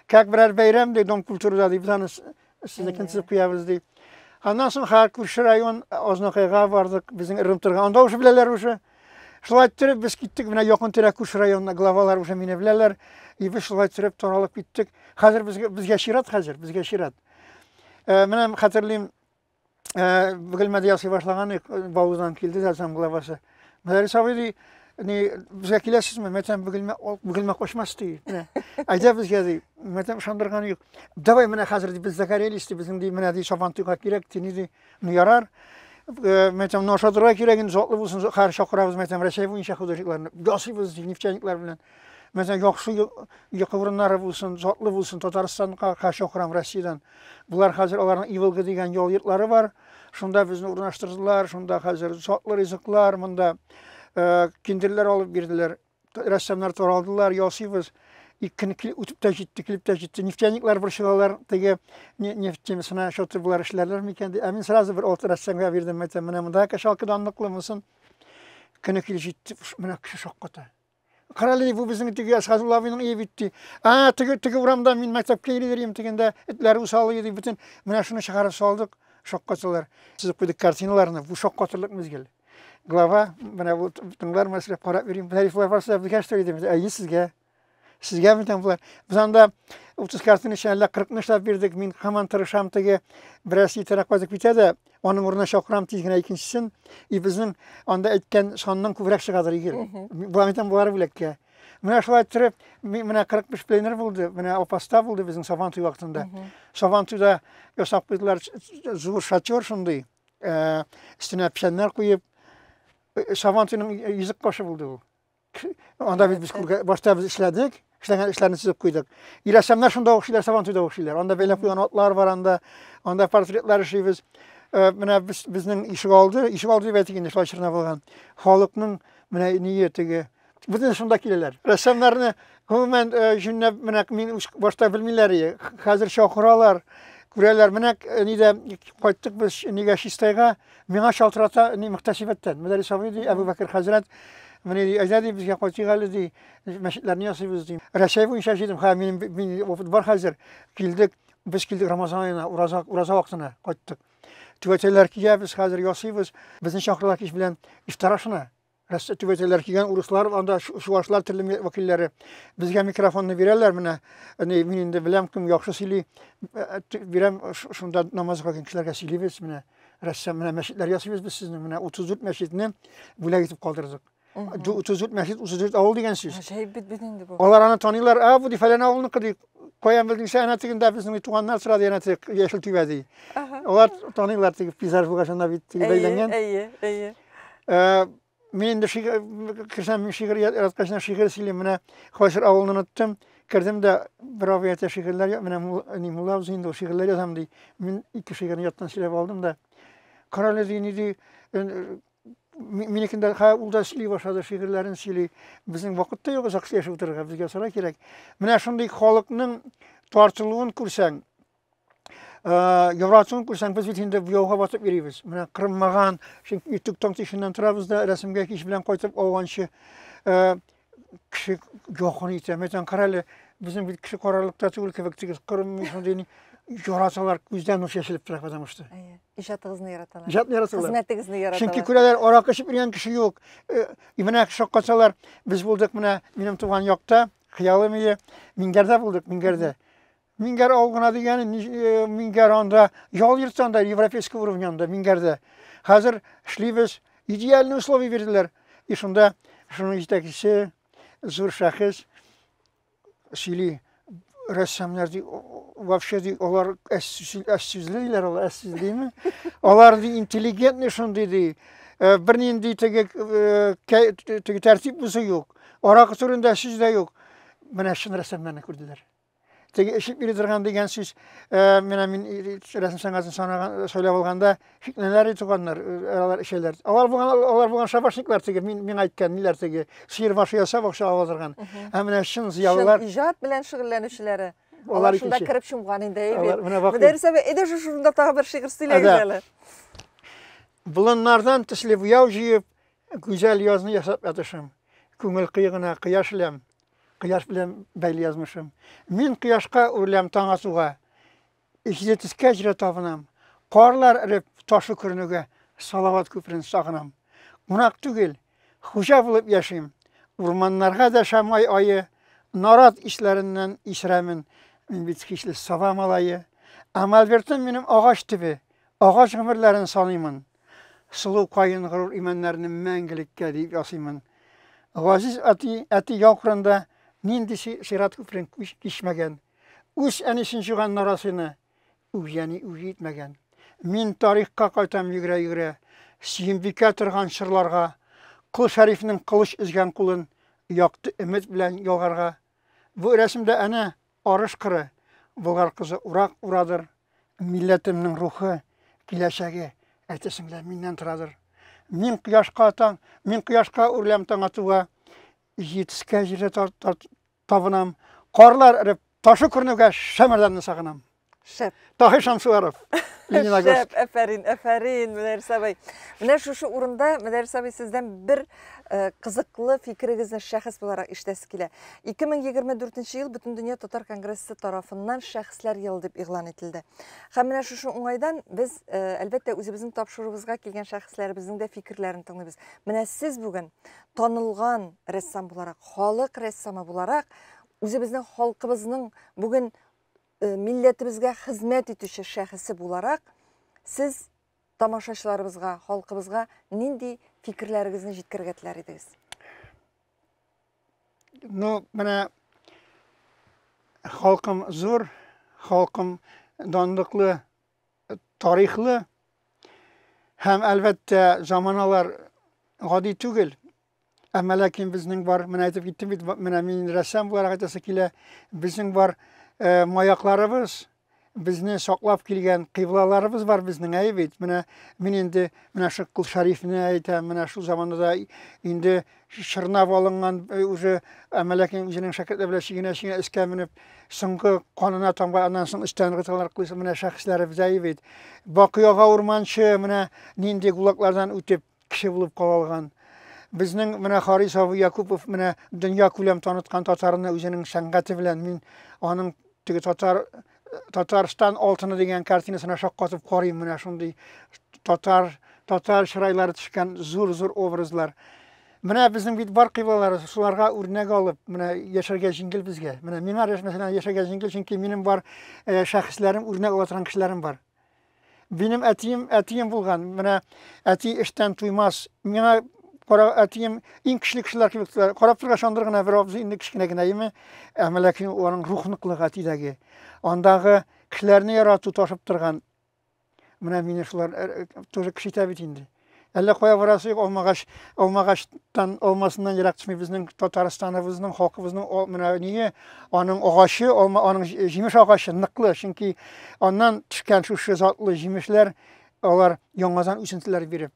Как birer bayram deyib, dom kulturada deyib, siznikini chizib qo'yamiz deyib. Ondan so'ng har Kurshi rayon Oznaqayga bardik, bizning irim turgan. Onda o'sha bilalar o'sha. Shulay turib biz ketdik, mana yaqin tira Kurshi rayonida glavalar o'sha meni bilalar. Biz shulay turib taralib ketdik. Hozir bizga shirat, bizga shirat. Mən xatırlayım, Bugülmədə yazı başlayan Bağuzdan kildi, Zəlsəm qılavası. Müdəris havaydı, Bizge kilesizmi? Metem bugülme koşmaz diye. Ayda bizge diye. Metem şandırganı yok. Davay mene hazır biz Zakariyelisti bizim diye mene diye Savantuga kirek tini diye yarar. Metem noşadıra kiregin zotlu bulsun karşı okurabız metem reşey bu inşa huduriklarını. Yosibız nifçaniklar bilen. Mesela yoksu yıkıvrınları bulsun, zotlu bulsun, Tataristan'a karşı okuram Rusya'dan. Bunlar hazır onların İvilgı degen yol yurtları var. Şunda bizni urnaştırdılar, şunda hazır zotlu riziklar, bunda kindirler olup girdiler. Ressamlar toraldılar, Yosibız. İkkini utup gitti, klip de gitti. Nefçaniklar bir şıgalar, tege neftçemisine şotur bular işlerler mi kendi? Emin sırası bir orta ressamga verdim metemine. Mında kaşalkı danlıklı mısın? Kını kili gitti, mına kişi şokkata. Karali bu bizim tigi Ashazullah abinin iyi bitti. Tigi uramda min mektepke gideriyim tiginde etleri usalıydı bütün. Mına şunu çıkarıp saldık. Şokkatalar. Siz koyduk kartinalarını. Bu şokkatırlık mizgil. Glava, bana bu tınlar mesela para vereyim. Herifler varsa bir kaç söyledim. İyi sizge. Sizge mi tempolar? Biz anda 30 kartını şenle 40 nişler verdik. Min hemen tırışam tigi biraz yiterak vazık bitedi. Onun uğruna şokram tizgine ikincisin. Bizim anda etken sonundan kuvrak çıkadır igir. Bu ametten buları bilek. Mına şuay tırıp, mına 45 plener buldu. Mına opasta buldu bizim Savantuy vaktinde. Savantuyda yosak buydular zuhur şatıyor şunday. Üstüne pişenler koyup Savantuy'nun yüzük koşu buldu. Onda biz başta biz işledik. İşleyen işlerini çizip koyduk. İlaçamlar şunda okşiler, Savantuy'da okşiler. Onda böyle koyan otlar var, onda portretler işiyiz. Mına bizning işi oldu ve tigin işlaşırına bulgan. Halkının mına niyeti bütün şundakiler. Ressamlarını hemen jünne mına min başta bilmirler. Hazır şokuralar, kureler mına nide koyttuk biz niga şistayga mina şaltırata ni muhtasibetten. Müderris Avni Ebu Bakır Hazret mına ecdadi bizge koytuk galdi meşitlerini yasıyız diye. Reşey bu inşa ettim. Ha min var hazır. Biz kildik Ramazan ayına, uraza vaktine koyttuk. Tüveteler ki ya biz hazır yasıyız. Bizim şahralar iş bilen iftaraşına. Tüveteler ki uruslar, onda şu başlar türlü vakilleri bizge mikrofonunu verirler mine. Minin de bilem kim yoksa sili verem şunda namaz kılgan kişilerge siliyiz mine. Ressam mine meşitler yasıyız biz sizin mine. 34 meşitini bule gitip kaldırdık. 34 meşit, 34 avul degen siz. Şey bitindi bu. Onlar ana tanıyorlar. Bu di falan avulunu kıdı. Koyan bildiyse anatıkında bizim tuğanlar sırada anatık yeşil tüvedi. Onlar tanıyorlar ki pizar bugaşında bitti beylengen. İyi. Minin de kırsam min şiir yaratkaşına şiir silimine hoşur avulunu unuttum. Kirdim de braviyete şiirler ya. Mine Mulla Hüseyin'de o şiirler yazam diye. Min iki şiirini yattan silip aldım da. Karalı dini minikinde ulda sili başladı şiirlerin sili. Bizim vakitte yok saksı yaşayıp dururlar. Bizge sonra gerek. Mine şunday halkının tartılığını kursan, Yavratsın kursan biz bitinde bu yoğa batıp veriyoruz. Mine kırılmagan, şimdi YouTube tanıtışından turabız da resimge iş bilen koytup oğanşı kişi yoğunu itemeten karalı. Bizim bir kişi korarlıkta tügül kevektigiz. Kırılmış şundayını yoratsalar yüzden hoş yaşayıp durak adamıştı. İşatınızını yaratalar. İşatını yaratalar. Hizmetinizni yaratalar. Çünkü kuleler orak aşıp yürüyen kişi yok. İmine şokkasalar biz bulduk benim tuğan yokta. Hıyalım iyi. Minger'de bulduk, Minger'de. Minger olguna degeni Minger onda yol yırtanda Европейский уровньonda Minger'de. Hazır işliyiz. İdealini uslovi verdiler. Şunda şunun iştekisi zor şahıs sili ressamlar вообще di olar eşsizliler olar eşsiz değil mi? Olar di inteligentni şun dedi. Birinin di tege tertip buzu yok. Orak turunda sizde yok. Bana şun ressamlarını kurdular. Tege eşit biri durgan degen siz min resim sanatını sana söylep alganda fikirleri tuganlar aralar şeyler. Olar bulan şabaşniklar tege min aytkan niler tege şiir başı yasa bakşa avazırgan. Hem şun ziyalılar. İjat bilen şiirlenişleri. Olar şunda kirip şumgan indi. Müderris abi ede şunda ta bir şiir sileyler. Bulanlardan tisli bu yavjiyip güzel yazını yasap yatışım. Kungul kıyığına kıyaşlem. Kıyaş bilen beyli yazmışım. Min kıyaşka urlem taŋasuğa. İşletiske jire tapınam. Qarlar erip taşı kürnüge salavat köprün sağınam. Munak tügil, huşa bulup yaşayım. Urmanlarga da şamay ayı, narat işlerinden işremin. Min bitkişli savam alayı. Amal verdim benim ağaç tibi. Ağaç ömürlerin sanıyımın. Sulu kayın gurur imenlerinin mengilikке deyip yasıyımın. Газиз әти яукырында нинди сират күпрен кичмәгән. Үз әнисен жуган нарасыны үҗәни үҗитмәгән. Мин тарихка кайтам йөгерә-йөгерә, Сөембикә торган чырларга, Кул Шәрифнең кылыч өзгән кулын якты өмет белән ялгарга. Бу рәсемдә әнә арыш кыры, Болгар кызы урак урадыр. Милләтемнең рухы, киләчәге әйтәсеңләр миннән торадыр. Мин кояшка үрләм таң атуга, Җитескә җирдә табынам. Карлар эреп, ташы күрнүгә Шәмәрдәнне сагынам. Шәп. Таһир Шамсуаров. Шәп, әфәрин, Мөдәррис абый. Менә шушы урында Мөдәррис абый сездән бер кызыклы фикерегезне шәхес буларак ишетәсе килә. 2024 ел Бөтен дөнья татар конгрессы тарафыннан шәхесләр елы дип игълан ителде. Һәм менә шушы уңайдан без әлбәттә үзебезнең тапшыруыбызга килгән шәхесләребезнең дә фикерләрен тыңлыйбыз. Менә сез бүген танылган рәссам буларак, халык рәссамы буларак, үзебезнең халкыбызның бүген милләтебезгә хезмәт итүче шәхесе буларак, сез тамашачыларыбызга, халкыбызга нинди фикерләрегезне җиткергә теләр идегез? Ну, менә халкым зур, халкым данлыклы, тарихлы һәм әлбәттә заманалар гади түгел. Әмма ләкин безнең бар, менә әйтеп киттем бит, менә мин рәссам буларак әйтәсе килә, безнең бар маякларыбыз, безне саклап килгән кыйблаларыбыз бар безнең әйбит. Менә мин инде менә шу Кул Шәрифне әйтәм, менә шул заманда инде чырнап алынган уже әмәләкин үзенең шәкертләре белән чигенә искә менеп, соңгы канына тамга аннан соң истән гыталар кылыйсы менә шәхесләребез әйбит. Бакыяга урманчы менә нинди гулаклардан үтеп кеше булып калган. Безнең менә Харис абый Якупов менә дөнья күләм таныткан татарны үзенең сәнгате белән мин аның теге Татарстан алтыны дигән картинасына шаккатып карыйм, менә шундый татар чырайлары төшкән зур образлар. Менә безнең бит бар кыйблалар, шуларга үрнәк алып, менә яшәргә җиңел безгә. Менә миңа мәсәлән яшәргә җиңел, чөнки минем бар шәхесләрем, үрнәк ала торган кешеләрем бар. Минем әтием булган, менә әти эштән туймас. Миңа кара әтием иң көчле кешеләр кебек тора. Карап торган шандыр гына бер абзый инде кечкенә генә име, әмма ләкин аның рухныклыгы әтидәге. Андагы кешеләрне ярату ташып торган. Менә мине шулар тоже кешитә бит инде. Әллә кая барасы юк, алмагачтан алмасыннан ерак төшми безнең Татарстаныбызның, халкыбызның менә ние, аның агачы, аның җимеш агачы ныклы, чөнки аннан төшкән шушы затлы җимешләр алар яңадан үсентеләр биреп.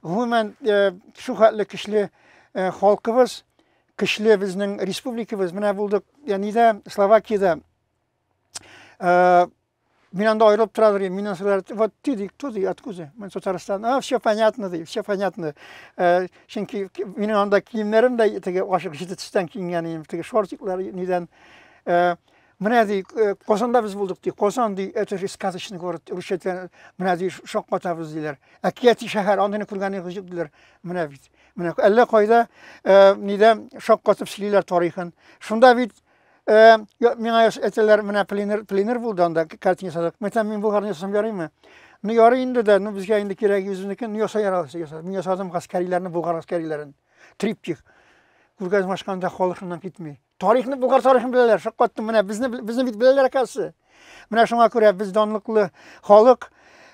Гомумән шу хәтле көчле халкыбыз, көчле безнең республикабыз менә булдык, янидә Словакиядә Мин анда аерылып торадыр, миннән сорар, вот ты откуда? Мен Татарстан. Все понятно, все понятно. Чөнки минем анда киемнәрем дә теге ашык җитә төстән киенгән, теге шортиклар нидән. Менә ди Казанда без булдык ди. Казан ди, это же сказочный город, русча менә ди шаккатабыз диләр. Әкияти шәһәр, андыны күргәнне гыҗып диләр. Менә бит. Менә әллә кайда нидән шаккатып сөйлиләр тарихын. Шунда бит миңа әйтәләр, менә пленер булды анда картина ясадык. Мин Булгарны ясасам ярыймы? Ну ярый инде дә, безгә инде кирәк үзенекен, ясарсыз. Мин ясадым гаскәриләрне, Булгар гаскәриләрен. Триптих. Күргәзмәшкәндә халыкның китми. Тарихны, Булгар тарихын беләләр. Шаккатты менә безне бит беләләр акасы. Менә шуңа күрә без данлыклы халык,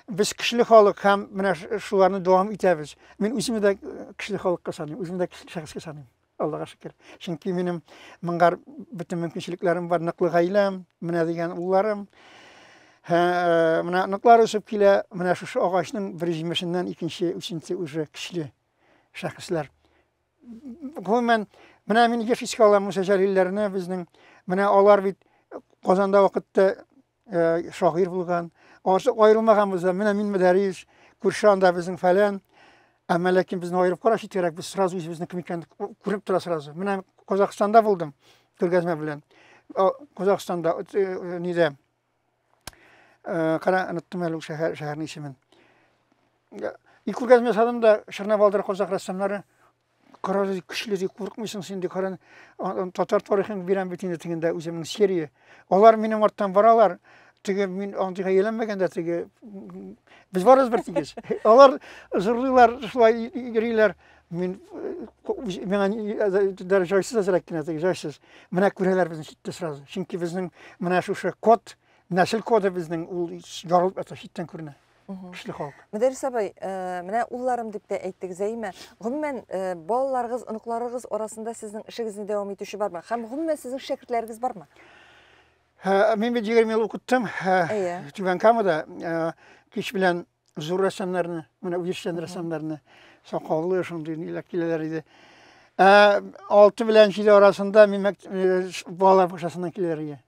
без көчле халык һәм менә шуларны дәвам итәбез. Мин үземне дә көчле халыкка саныйм, үземне дә көчле шәхескә саныйм. Аллага шөкер. Чөнки минем моңгар бөтен мөмкинчелекләрем бар, ныклы гаиләм, менә дигән улларым. Менә ныклар үсеп килә, менә шушы агачның бер җимешеннән икенче, üçенче уже көчле шәхесләр. Гомумән, менә мин яшисә алам мөсәҗәлилләрне безнең, менә алар бит Казанда вакытта шагыйрь булган, аерылмаганбыз, менә мин Мөдәррис, күрше анда безнең фәлән. Әмма ләкин безне аерып караш итәрәк, без сразу үзебезнең кем икәнен күреп тора сразу. Менә Казакстанда булдым, күргәзмә белән. Казакстанда нидә? Кара оныттым әле шәһәрнең исемен. И күргәзмә ясадым да, Шырнабалдыр казак рәссамнары карады, көчле ди, курыкмыйсың син ди, каран татар тарихын бирәм бит инде тегендә үземнең серия. Алар минем арттан баралар. Теге мин андыйга еләнмәгәндә теге без барыбыз бер тигез. Алар зурлыйлар, шулай йөриләр. Мен жайсыз азырақ кенә жайсыз. Менә күрәләр безне читтә сразу. Чөнки безнең менә шушы код, нәсел коды безнең ул ярылып ята читтән күренә. Көчле халык. Мөдәррис абай, менә улларым дип тә әйттек Зәймә. Гомумән балаларыгыз, оныкларыгыз арасында сезнең эшегезне дәвам итүче бармы? Һәм гомумән сезнең шәкертләрегез бармы? Мин бит 20 ел укыттым. Түбән Камада кич белән зур рәссамнарны, менә үҗешчән рәссамнарны, сакаллы шундый ниләр киләләр иде. 6 белән 7 арасында мин балалар бакчасыннан киләләр иде.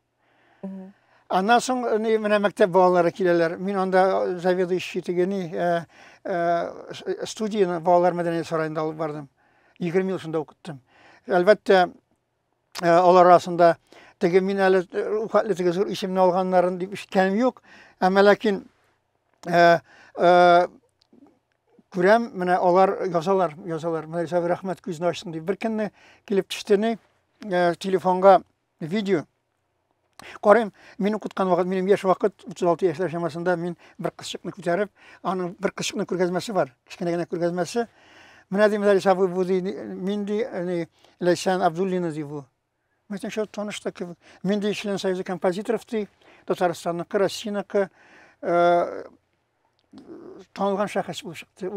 Аннан соң менә мәктәп балалары киләләр. Мин анда заведующий тигәни студияны балалар мәдәният сараенда алып бардым. 20 ел шунда укыттым. Әлбәттә, алар арасында теге мин әле укатлы теге зур исемне алганнарын дип ишеткәнем юк. Әмма ләкин күрәм, менә алар язалар. Мөдәррис абый рәхмәт күзне ачсын дип. Бер көнне килеп төштене телефонга видео. Карыйм, мин укыткан вакыт, минем яшь вакыт 36 яшьләр чамасында мин бер кызчыкны күтәреп, аның бер кызчыкны күргәзмәсе бар. Кичкенә генә күргәзмәсе. Менә ди Мөдәррис абый бу ди, мин ди, Ләйсән Абдуллина ди бу. Мен шо таныштык. Мин ди член Союза композиторов ди, Татарстанныкы, Россияныкы танылган шәхес булып чыкты.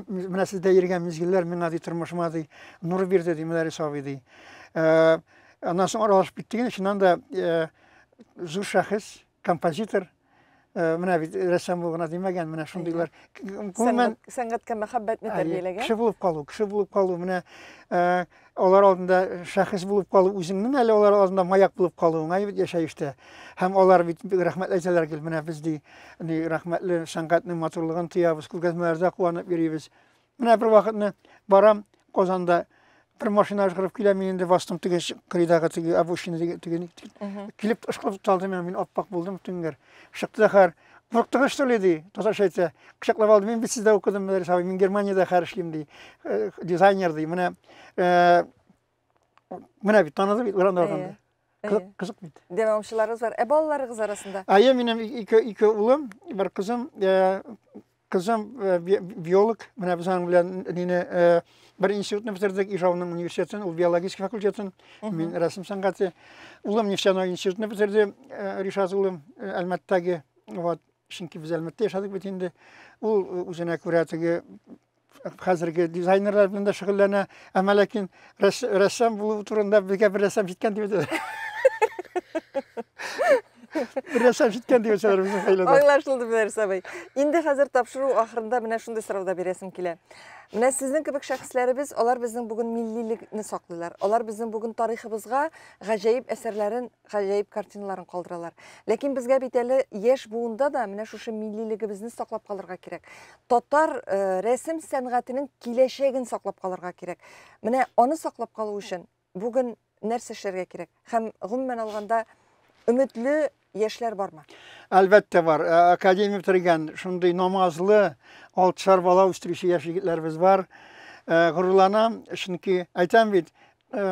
Менә сездә йөргән мизгилләр миңа ди тормышыма ди нур бирде ди Мөдәррис абый ди. Ondan sonra aralashib bitdigan shundan da zor shaxs, kompozitör, mana ressam bo'lgan demagan, mana shundaylar. San'atga muhabbatni tarbiyalagan. Kishi bo'lib qoldi, mana ular oldida shaxs bo'lib qoldi, o'zingning hali ular oldida mayak bo'lib qoldi, o'ngay yashayishda. Ham ular rahmat aytalar ki, mana bizdi rahmatli san'atning motorligini tuyamiz, ko'rgazmalarda quvonib yuribmiz. Mana bir vaqtni boram Qozonda bir машина çıkarıp kilem indi bastım tüge kıyıdağı tüge abuşini tüge kilip ışkılıp tutaldım ben oppak buldum tünger şıktı da kar Burukta iştoledi tosa şeyse kışaklap aldım ben sizde okudum Müdərris abi ben Germaniyada karışlayım diye dizaynerdi mına bir tanıdı bir oranda oranda kızık mıydı? Devamçılarınız var. Balalarınız arasında? Ayım benim iki oğlum bir kızım biyolog mına bizden bilen yine bir institutunu bitirdik İjav'ın üniversitesinin, o biyolojik fakültetin, min resim sanatı. Ulam Nefsanoy institutunu bitirdi, Rişaz ulam Elmet'teki, çünkü biz Elmet'te yaşadık bitinde. O üzerine kuratı hazırki dizaynerler bilen de şıkıllarına, ama lakin ressam bu turunda bir ressam gitken diyor. Bir ressam gitken diyor sanırım. Anlaşıldı Müdərris abay. İndi hazır tapşırıq axırında mənə şunday sırada bir resim kilər. Mənə sizin kibik şəxslərimiz, onlar bizim bugün millilikni saxlayırlar. Onlar bizim bugün tariximizə ғажайып əsərlərin, ғажайып kartinaların qaldıralar. Lakin bizə bitəli yaş buğunda da mənə şu milliligimizni saxlap qalırğa kirək. Tatar resim sənğətinin kiləşəgini saxlap qalırğa kirək. Mənə onu saxlap qalı üçün bugün нәрсә эшләргә кирәк? Һәм гомумән алганда ümitli yaşlar var mı? Elbette var. Akademi bitirgen, şunday namazlı, altışar bala üstürüşü yaş yigitlerimiz var. Gururlanam, çünkü aytan bit,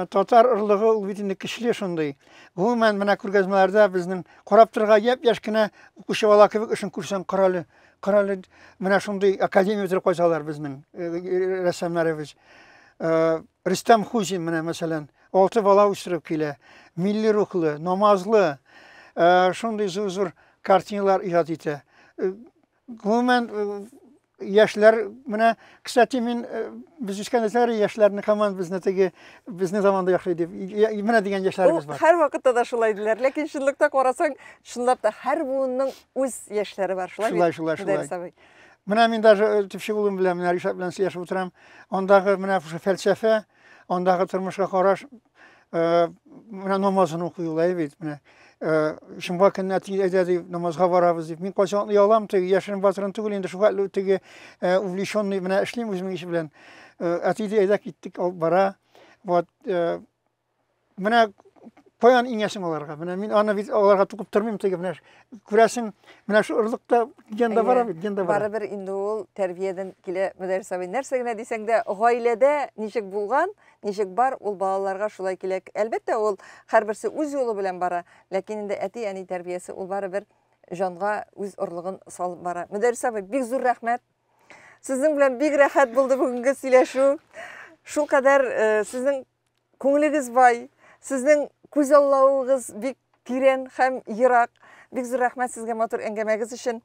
Tatar ırlığı ulbitinde kişiliği şunday. Gumumen mena kurgazmalarda bizning qarab turga yap yaşkina o'quvchi bola kibik ishni kursan qaralı mena şunday akademiya bitirib qo'ysalar bizning rassamlarimiz. Ristam Xuzin mena masalan 6 bola o'stirib kela, milli ruhlu, namazlı, şunday zor kartinalar ijod etdi. Gumumen yaşlar mena kısati min biz üskandesler yaşlarını kaman biz ne zamanda yaşlıydı. Mena diyen yaşlarımız var. Her vakitte da şulaydılar. Lakin şunlukta korasan şunlap da her bunun öz yaşları var. Şulay. Mena min даже tefşigulum bilen mena rişat bilen yaşayıp oturam. Ondağı mena felsefe, ondağı tırmışa qaraş mena namazını okuyular evet mena. Şimdi bakın neticede namazga varabız deyip. Min qaçan yalam tegi yaşın batırın tugul indi şu vakti tegi uvlişonni mena işliyim özümün işi bilen. Neticede edek gittik bara. Mena koyan inyasin olarga. Mena min ana olarga tukup turmayım tegi mena. Küresin mena şu ırlıkta gende var. Barabir indi ol terbiyeden kile Müdərris abi. Nərsəgine desəng de gailede nişek bulgan, nişek bar ol balalarga şulay kilek. Elbette ol her birisi öz yolu bilen bara. Lakin indi eti yani terbiyesi ol barabir janğa öz ırlığın salып bara. Müdərris abi bik zur rahmet. Sizin bilen big rahat buldu bugünkü söyleşu. Şu kadar sizin ko'ngliniz bay, sizin güzellığınız big tiren hem yirak. Big zor rahmet sizge motor engemegiz için.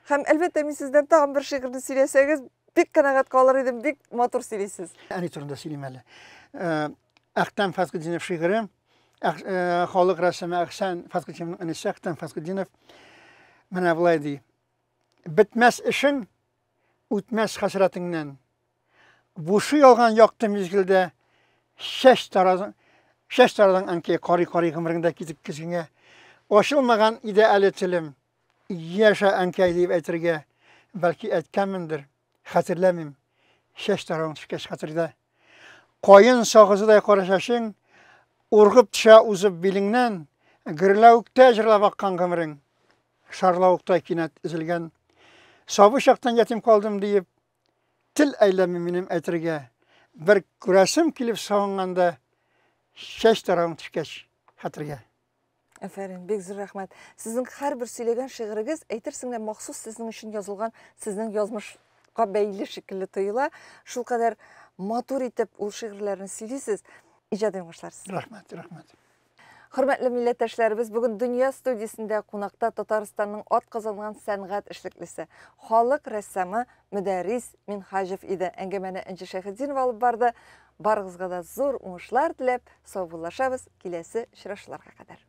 Hem elbette men sizden tağın bir şiirni söyleseniz big kanagat kalır edim, big motor söyleysiz. Ani turunda söyleyeyim hele. Aktan Fasqidinov şiiri, Xalq rəssamı Aksan Fasqidinov'un anısı Aktan Fasqidinov bana bulay deyir. Bitmez işin, ütmez hasretinden. Bu şu yolgan yaktı mizgilde şeş taradan anki kari gımrında gidip kizine. Oşulmagan ideal etilim. Yaşa anki deyip etirge. Belki etkemindir. Hatırlamim. Şeş taradan şeş hatırda. Koyun sağızı da koraşaşın. Urgıp tışa uzub bilinden. Gırlavukta jırla bakkan gımrın. Şarlavukta kinet izilgen. Sabı şaktan yetim kaldım deyip til eyleminim etirge. Bir küresim kilip savunğanda şeş tarafın tüşkeş hatırge. Aferin, bek zor rahmet. Sizin her bir söylegen şiiriniz aytırсың maxsus sizin için yazılgan, sizin yazmışqa beyli şekilde tuyula. Şu kadar matur etip ol şiirlerini söyleysiz. İcad edin Rahmet. Hürmetli milletdaşlarımız, bugün Dünya Stüdyosu'nda konakta Tataristan'ın at kazanılan sənğət işliklisi, xalq ressamı, müderris Min Hacif idi. Engemene Enci Şehidinov alıp bardı. Barğızga da zor uğuşlar dilep, sağollaşabız, kilesi şiraşlarga kadar.